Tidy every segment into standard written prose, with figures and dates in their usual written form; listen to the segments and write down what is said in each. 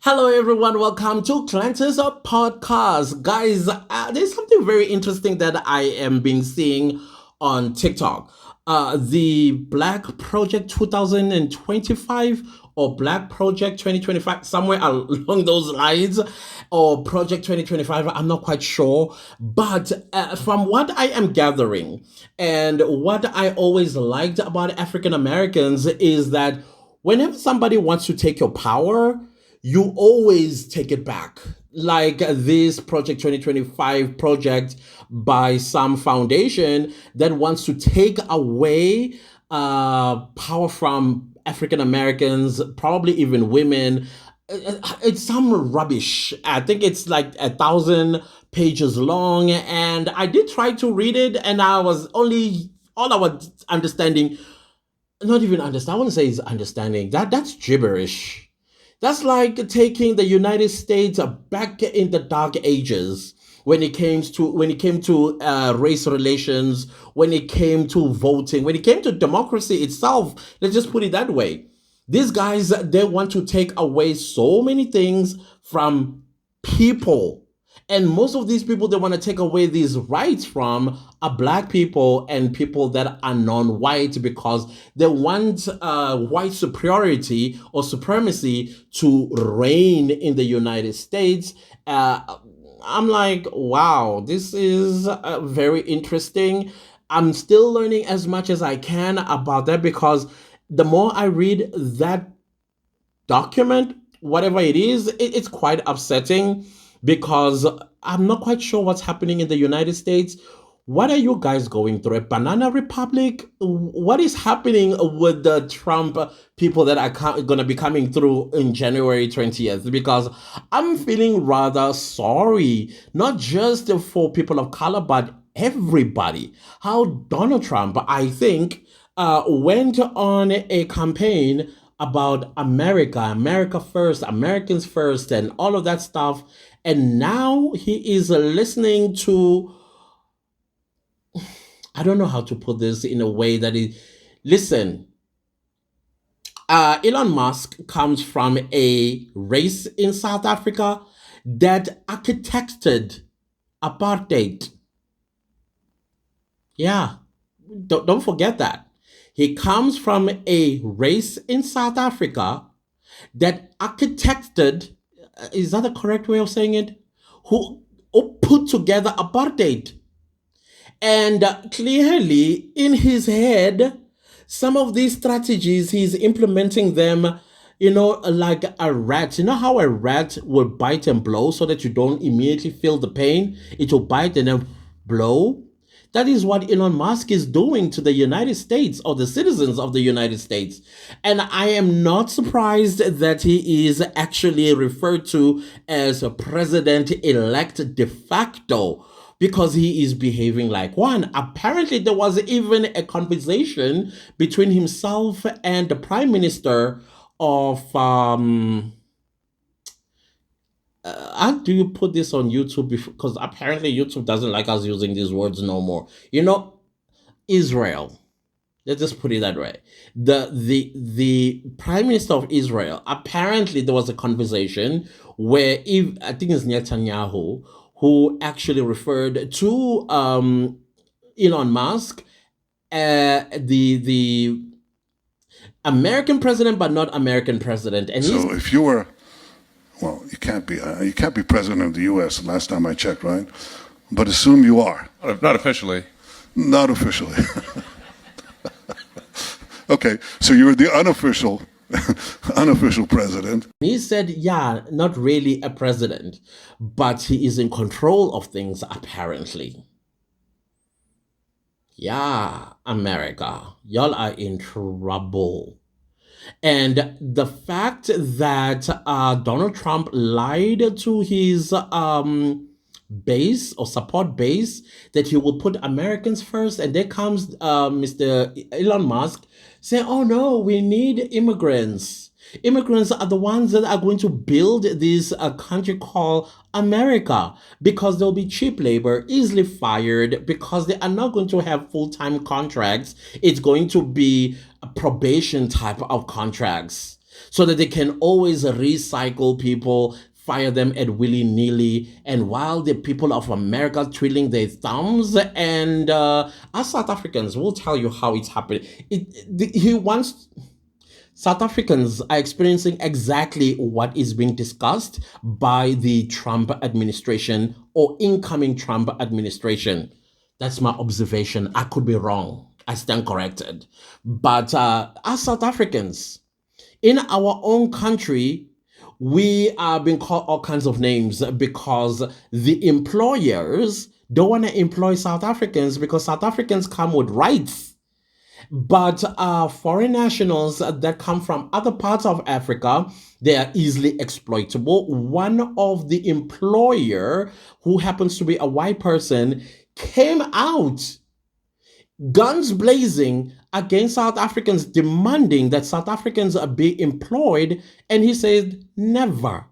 Hello, everyone. Welcome to Clantis podcast. Guys, there's something very interesting that I am being seeing on TikTok. The Black Project 2025 or Black Project 2025, somewhere along those lines, or Project 2025, I'm not quite sure. But from what I am gathering, and what I always liked about African Americans is that whenever somebody wants to take your power, you always take it back. Like this Project 2025 project by some foundation that wants to take away power from African Americans, probably even women. It's some rubbish. I think it's like 1,000 pages long, and I did try to read it, and I was only all I was understanding, not even understand. I wouldn't say it's understanding. That's gibberish. That's like taking the United States back in the dark ages when it came to race relations, when it came to voting, when it came to democracy itself. Let's just put it that way. These guys, they want to take away so many things from people, and most of these people they want to take away these rights from are black people and people that are non-white, because they want white superiority or supremacy to reign in the United States. I'm like, wow, this is very interesting. I'm still learning as much as I can about that, because the more I read that document, whatever it is, it's quite upsetting, because I'm not quite sure what's happening in the United States. What are you guys going through? A banana republic? What is happening with the Trump people that are going to be coming through in January 20th? Because I'm feeling rather sorry, not just for people of color, but everybody. How Donald Trump, I think, went on a campaign about America, America first, Americans first, and all of that stuff. And now he is listening to, I don't know how to put this in a way that is, listen, Elon Musk comes from a race in South Africa that architected apartheid. Yeah, don't forget that. He comes from a race in South Africa that architected, is that the correct way of saying it? Who put together apartheid. And clearly, in his head, some of these strategies, he's implementing them, like a rat. You know how a rat will bite and blow so that you don't immediately feel the pain? It will bite and then blow. That is what Elon Musk is doing to the United States, or the citizens of the United States. And I am not surprised that he is actually referred to as a president elect de facto, because he is behaving like one. Apparently, there was even a conversation between himself and the prime minister of how do you put this on YouTube? Because apparently YouTube doesn't like us using these words no more. Israel. Let's just put it that way. The prime minister of Israel. Apparently, there was a conversation where, if I think it's Netanyahu, who actually referred to Elon Musk, the American president, but not American president. And so if you were, well, you can't be president of the U.S. Last time I checked, right? But assume you are. Not officially. Not officially. Okay, so you're the unofficial president. He said, yeah, not really a president, but he is in control of things, apparently. Yeah, America, y'all are in trouble. And the fact that Donald Trump lied to his base or support base, that he will put Americans first, and there comes Mr. Elon Musk saying, oh no, we need immigrants. Immigrants are the ones that are going to build this country called America, because they'll be cheap labor, easily fired, because they are not going to have full-time contracts. It's going to be a probation type of contracts. so that they can always recycle people, fire them at willy-nilly, and while the people of America twiddling their thumbs, and us South Africans will tell you how it's happening. He wants South Africans are experiencing exactly what is being discussed by the Trump administration or incoming Trump administration. That's my observation. I could be wrong. I stand corrected. But as South Africans, in our own country, we are being called all kinds of names because the employers don't want to employ South Africans because South Africans come with rights. But foreign nationals that come from other parts of Africa, they are easily exploitable. One of the employer, who happens to be a white person, came out guns blazing against South Africans, demanding that South Africans be employed. And he said, never.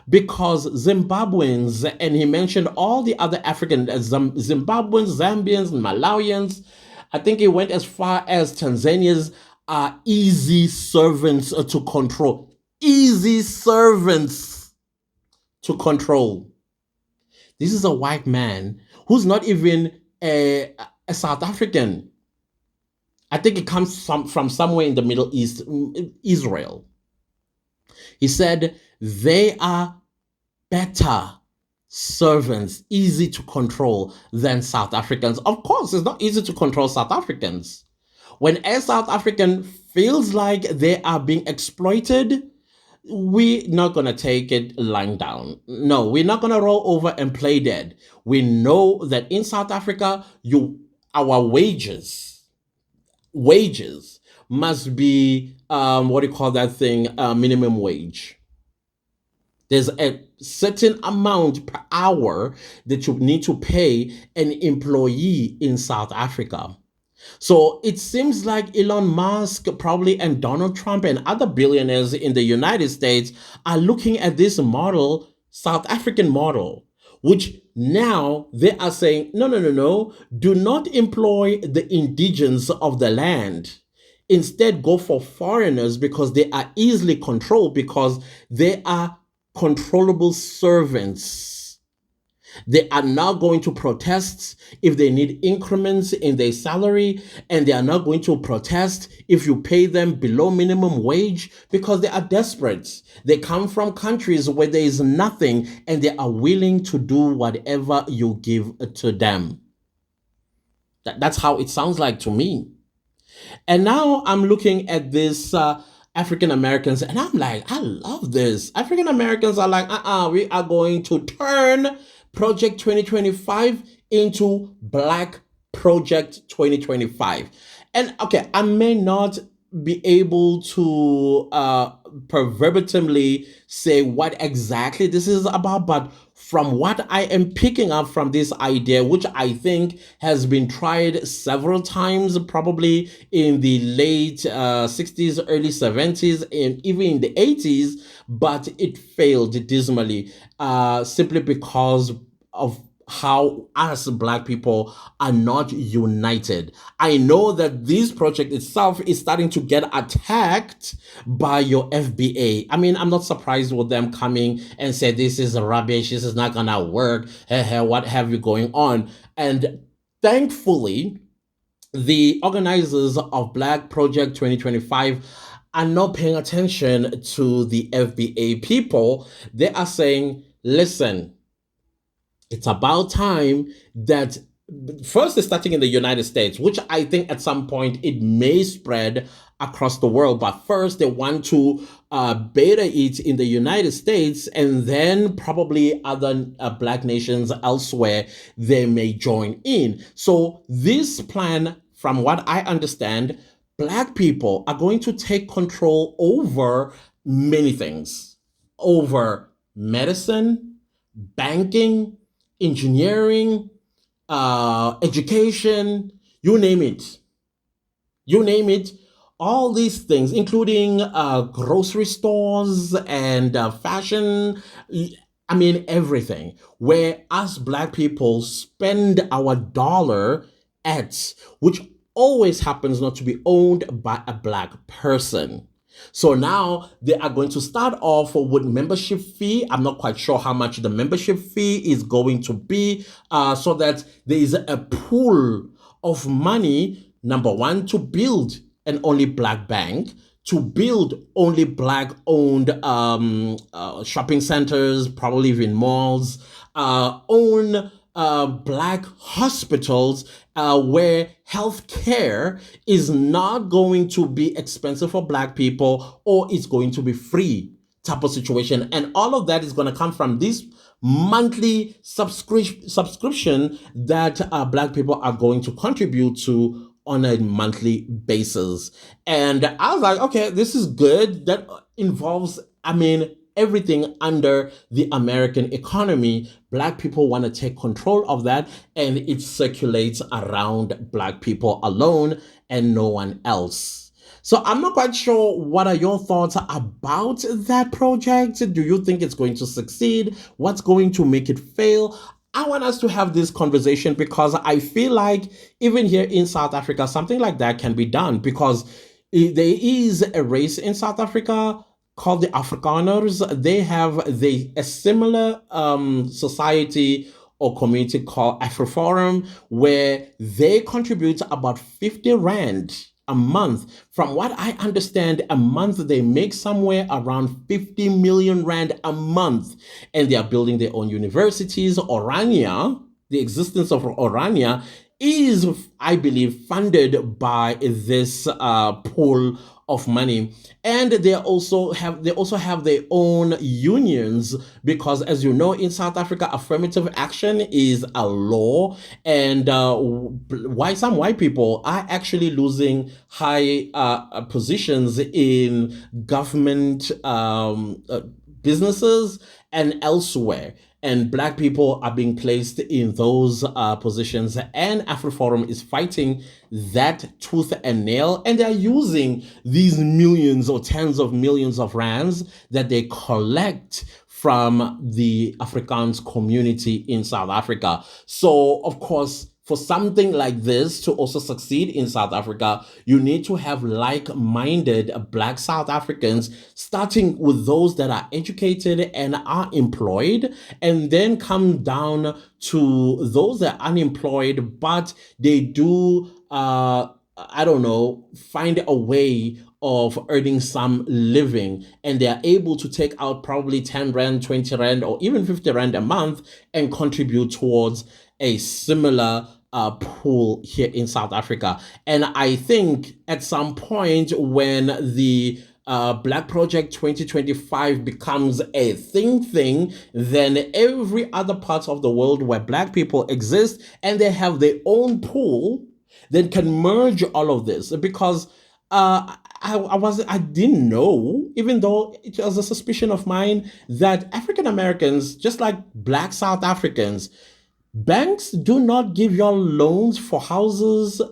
Because Zimbabweans, and he mentioned all the other African Zimbabweans, Zambians, Malawians, I think he went as far as Tanzanians are easy servants to control. Easy servants to control. This is a white man who's not even a South African. I think it comes from somewhere in the Middle East, Israel. He said they are better servants, easy to control than South Africans. Of course, it's not easy to control South Africans. When a South African feels like they are being exploited, we're not going to take it lying down. No, we're not going to roll over and play dead. We know that in South Africa, our wages must be, what do you call that thing? Minimum wage. There's a certain amount per hour that you need to pay an employee in South Africa. So it seems like Elon Musk probably and Donald Trump and other billionaires in the United States are looking at this model, South African model, which now they are saying, no, no, no, no, do not employ the indigenes of the land. Instead, go for foreigners because they are easily controlled, because they are controllable servants. They are not going to protest if they need increments in their salary, and they are not going to protest if you pay them below minimum wage because they are desperate. They come from countries where there is nothing and they are willing to do whatever you give to them. That's how it sounds like to me. And now I'm looking at this African Americans, and I'm like, I love this. African Americans are like, we are going to turn Project 2025 into Black Project 2025. And okay, I may not be able to verbatimly say what exactly this is about, but from what I am picking up from this idea, which I think has been tried several times, probably in the late 60s, early 70s, and even in the 80s, but it failed dismally simply because of how us Black people are not united. I know that this project itself is starting to get attacked by your FBA. I mean, I'm not surprised with them coming and say this is rubbish, this is not gonna work, what have you going on? And thankfully, the organizers of Black Project 2025 are not paying attention to the FBA people. They are saying, listen, it's about time that first it's starting in the United States, which I think at some point it may spread across the world. But first they want to beta it in the United States, and then probably other Black nations elsewhere, they may join in. So this plan, from what I understand, Black people are going to take control over many things, over medicine, banking, engineering, education, you name it. You name it. All these things, including grocery stores and fashion. I mean, everything. Where us Black people spend our dollar at, which always happens not to be owned by a Black person. So now they are going to start off with membership fee. I'm not quite sure how much the membership fee is going to be, so that there is a pool of money, number one, to build an only black bank, to build only black owned shopping centers, probably even malls, own black hospitals, where healthcare is not going to be expensive for black people, or it's going to be free type of situation. And all of that is going to come from this monthly subscription that black people are going to contribute to on a monthly basis. And I was like, okay, this is good. That involves, I mean, everything under the American economy. Black people want to take control of that, and it circulates around black people alone and no one else. So I'm not quite sure, what are your thoughts about that project? Do you think it's going to succeed? What's going to make it fail? I want us to have this conversation because I feel like even here in South Africa, something like that can be done, because there is a race in South Africa called the Afrikaners. They have a similar society or community called AfriForum, where they contribute about 50 Rand a month. From what I understand, a month they make somewhere around 50 million Rand a month. And they are building their own universities. Orania, the existence of Orania is, I believe, funded by this pool of money. And they also have their own unions, because, as you know, in South Africa, affirmative action is a law. And why some white people are actually losing high positions in government businesses and elsewhere, and black people are being placed in those positions. And AfriForum is fighting that tooth and nail, and they're using these millions or tens of millions of rands that they collect from the Afrikaans community in South Africa. So, of course, for something like this to also succeed in South Africa, you need to have like-minded black South Africans, starting with those that are educated and are employed, and then come down to those that are unemployed, but they do, I don't know, find a way of earning some living, and they are able to take out probably 10 Rand, 20 Rand, or even 50 Rand a month and contribute towards a similar pool here in South Africa. And I think at some point, when the Black Project 2025 becomes a thing, then every other part of the world where black people exist and they have their own pool, then can merge all of this. Because I didn't know, even though it was a suspicion of mine, that African Americans, just like black South Africans, banks do not give you loans for houses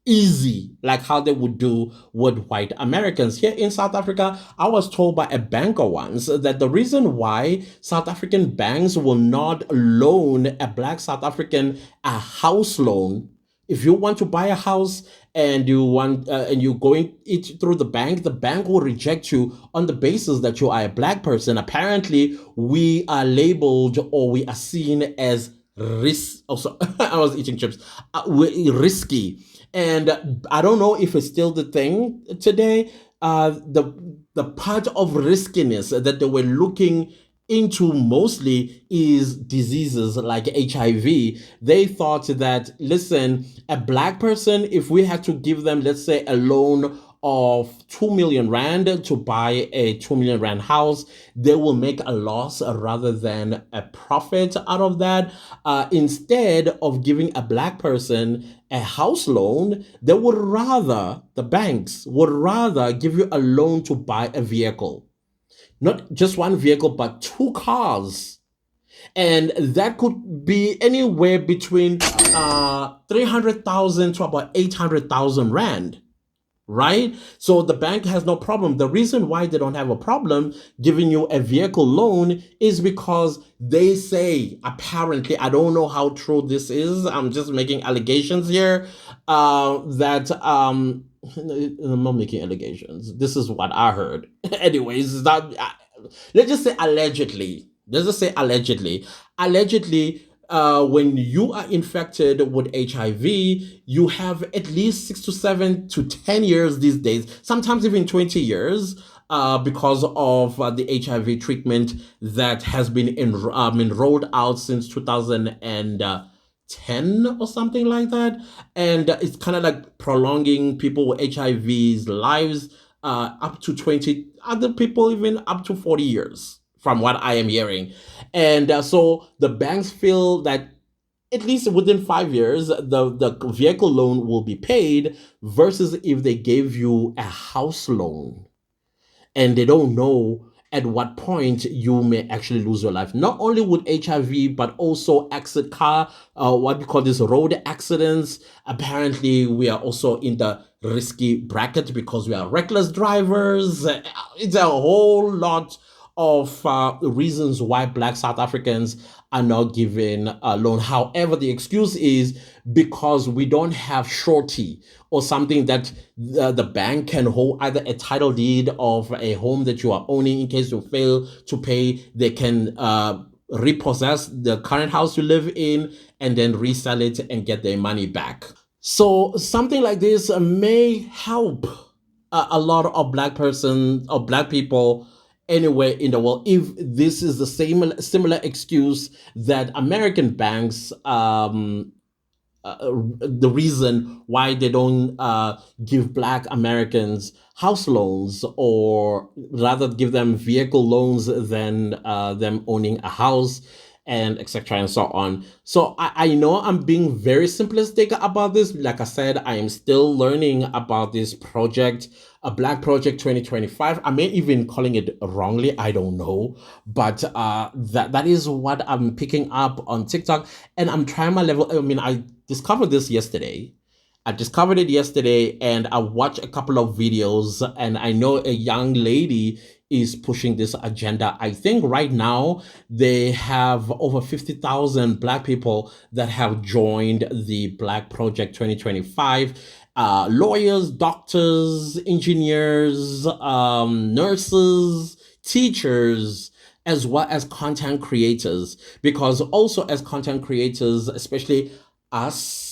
easy like how they would do with white Americans. Here in South Africa, I was told by a banker once that the reason why South African banks will not loan a black South African a house loan, if you want to buy a house and you're going it through the bank will reject you on the basis that you are a black person. Apparently, we are labeled, or we are seen as risk. Also, I was eating chips. Risky, and I don't know if it's still the thing today. The part of riskiness that they were looking into mostly is diseases like HIV. They thought that, listen, a black person, if we had to give them, let's say, a loan of 2 million Rand to buy a 2 million Rand house, they will make a loss rather than a profit out of that. Instead of giving a black person a house loan, the banks would rather give you a loan to buy a vehicle. Not just one vehicle, but two cars. And that could be anywhere between 300,000 to about 800,000 Rand, right? So the bank has no problem. The reason why they don't have a problem giving you a vehicle loan is because they say, apparently, I don't know how true this is, I'm just making allegations here, that I'm not making allegations. This is what I heard. Anyways, let's just say allegedly. Let's just say allegedly. Allegedly, when you are infected with HIV, you have at least 6 to 7 to 10 years these days, sometimes even 20 years, because of the HIV treatment that has been enrolled out since 2010 or something like that. And it's kind of like prolonging people with HIV's lives up to 20, other people even up to 40 years, from what I am hearing. And so the banks feel that at least within 5 years, the vehicle loan will be paid versus if they gave you a house loan and they don't know at what point you may actually lose your life. Not only with HIV, but also accident car, what we call this road accidents. Apparently, we are also in the risky bracket because we are reckless drivers. It's a whole lot of reasons why Black South Africans are not given a loan. However, the excuse is because we don't have surety or something that the bank can hold, either a title deed of a home that you are owning in case you fail to pay. They can repossess the current house you live in and then resell it and get their money back. So something like this may help a lot of black person or black people anywhere in the world if this is the same similar excuse that American banks the reason why they don't give Black Americans house loans, or rather give them vehicle loans than them owning a house, and etc. and so on. So I know I'm being very simplistic about this. Like I said, I am still learning about this project, a Black Project 2025. I may even calling it wrongly. I don't know, but that is what I'm picking up on TikTok, and I'm trying my level. I mean, I discovered this yesterday. I discovered it yesterday and I watched a couple of videos, and I know a young lady is pushing this agenda. I think right now they have over 50,000 Black people that have joined the Black Project 2025. Lawyers, doctors, engineers, nurses, teachers, as well as content creators. Because also, as content creators, especially us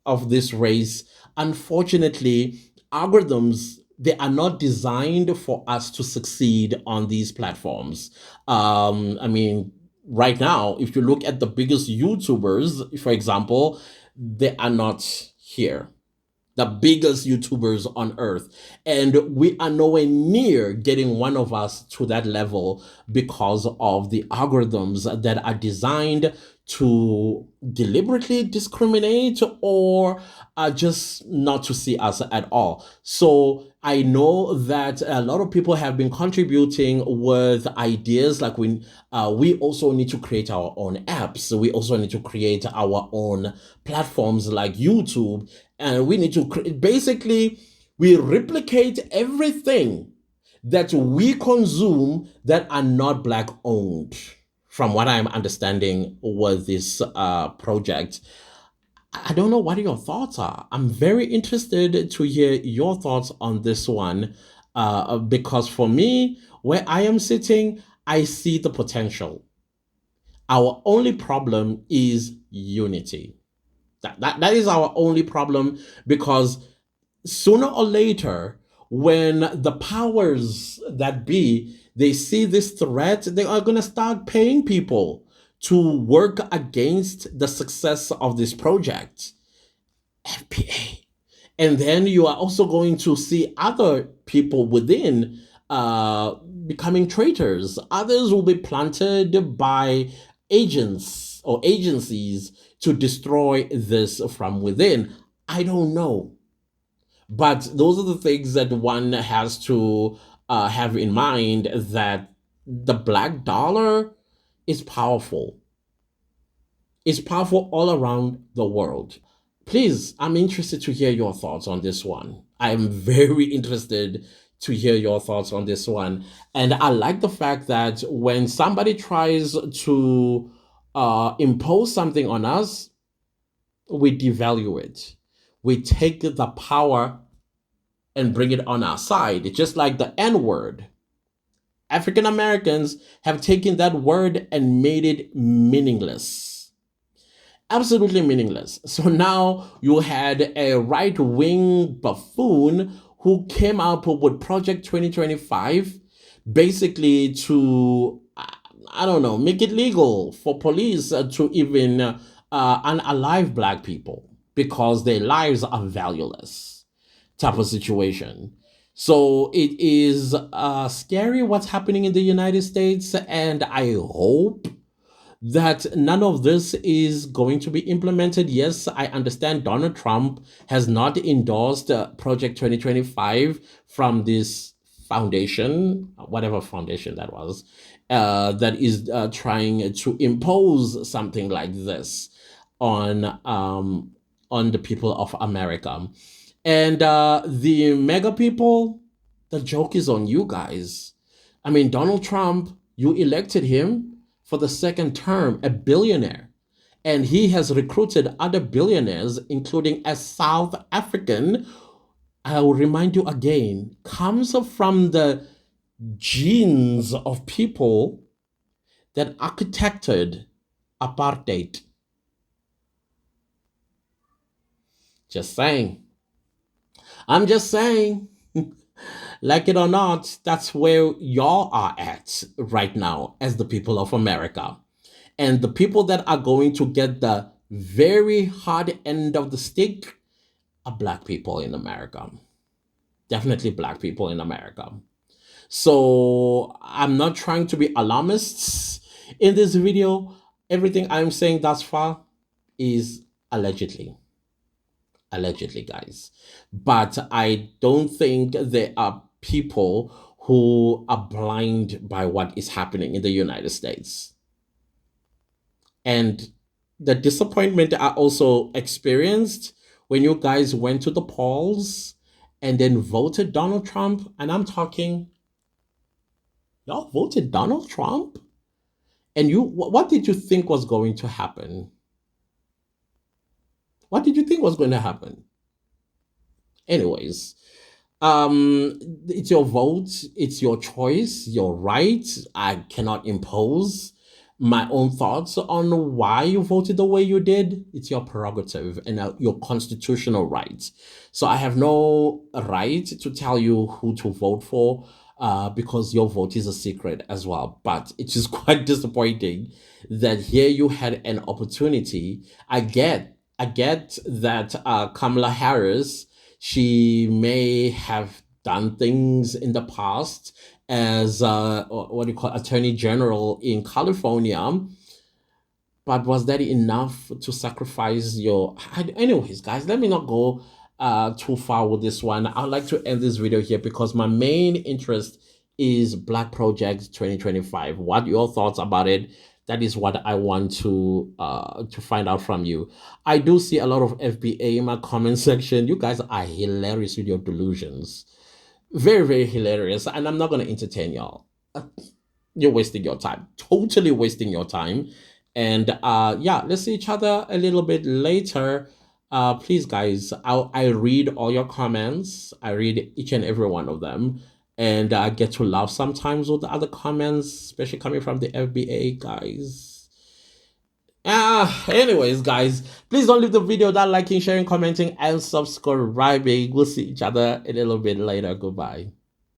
of this race, unfortunately, algorithms, they are not designed for us to succeed on these platforms. I mean, right now, if you look at the biggest YouTubers, for example, they are not here, the biggest YouTubers on earth. And we are nowhere near getting one of us to that level because of the algorithms that are designed to deliberately discriminate or just not to see us at all. So I know that a lot of people have been contributing with ideas like we also need to create our own apps. We also need to create our own platforms like YouTube, and we need to basically we replicate everything that we consume that are not Black owned, from what I'm understanding with this project. I don't know what your thoughts are. I'm very interested to hear your thoughts on this one, because for me, where I am sitting, I see the potential. Our only problem is unity. That is our only problem, because sooner or later, when the powers that be, they see this threat, they are going to start paying people to work against the success of this project. FPA. And then you are also going to see other people within becoming traitors. Others will be planted by agents or agencies to destroy this from within. I don't know. But those are the things that one has to have in mind, that the black dollar is powerful. It's powerful all around the world. Please, I'm interested to hear your thoughts on this one. I'm very interested to hear your thoughts on this one. And I like the fact that when somebody tries to impose something on us, we devalue it. We take the power and bring it on our side. It's just like the N word. African Americans have taken that word and made it meaningless. Absolutely meaningless. So now you had a right wing buffoon who came up with Project 2025 basically to, I don't know, make it legal for police to even unalive black people because their lives are valueless type of situation. So it is scary what's happening in the United States, and I hope that none of this is going to be implemented. Yes, I understand Donald Trump has not endorsed Project 2025 from this foundation, whatever foundation that was, that is trying to impose something like this on the people of America. And the mega people, the joke is on you guys. I mean, Donald Trump, you elected him for the second term, a billionaire. And he has recruited other billionaires, including a South African. I will remind you again, comes from the genes of people that architected apartheid. Just saying. I'm just saying. Like it or not, that's where y'all are at right now as the people of America. And the people that are going to get the very hard end of the stick are black people in America. Definitely black people in America. So I'm not trying to be alarmist in this video. Everything I'm saying thus far is allegedly. Allegedly, guys. But I don't think there are people who are blind by what is happening in the United States. And the disappointment I also experienced when you guys went to the polls and then voted Donald Trump. And I'm talking, y'all voted Donald Trump? And what did you think was going to happen? What did you think was going to happen? Anyways, it's your vote, it's your choice, your right. I cannot impose my own thoughts on why you voted the way you did. It's your prerogative and your constitutional right. So I have no right to tell you who to vote for because your vote is a secret as well. But it is quite disappointing that here you had an opportunity. I get that Kamala Harris, she may have done things in the past as what do you call attorney general in California, but was that enough to sacrifice your? Anyways, guys, let me not go too far with this one. I'd like to end this video here because my main interest is Black Project 2025. What your thoughts about it? That is what I want to find out from you. I do see a lot of FBA in my comment section. You guys are hilarious with your delusions. Very, very hilarious. And I'm not going to entertain y'all. You're wasting your time. Totally wasting your time. And yeah, let's see each other a little bit later. Please, guys, I read all your comments. I read each and every one of them. And I get to laugh sometimes with the other comments, especially coming from the FBA guys. Anyways, guys, please don't leave the video without liking, sharing, commenting, and subscribing. We'll see each other a little bit later. Goodbye.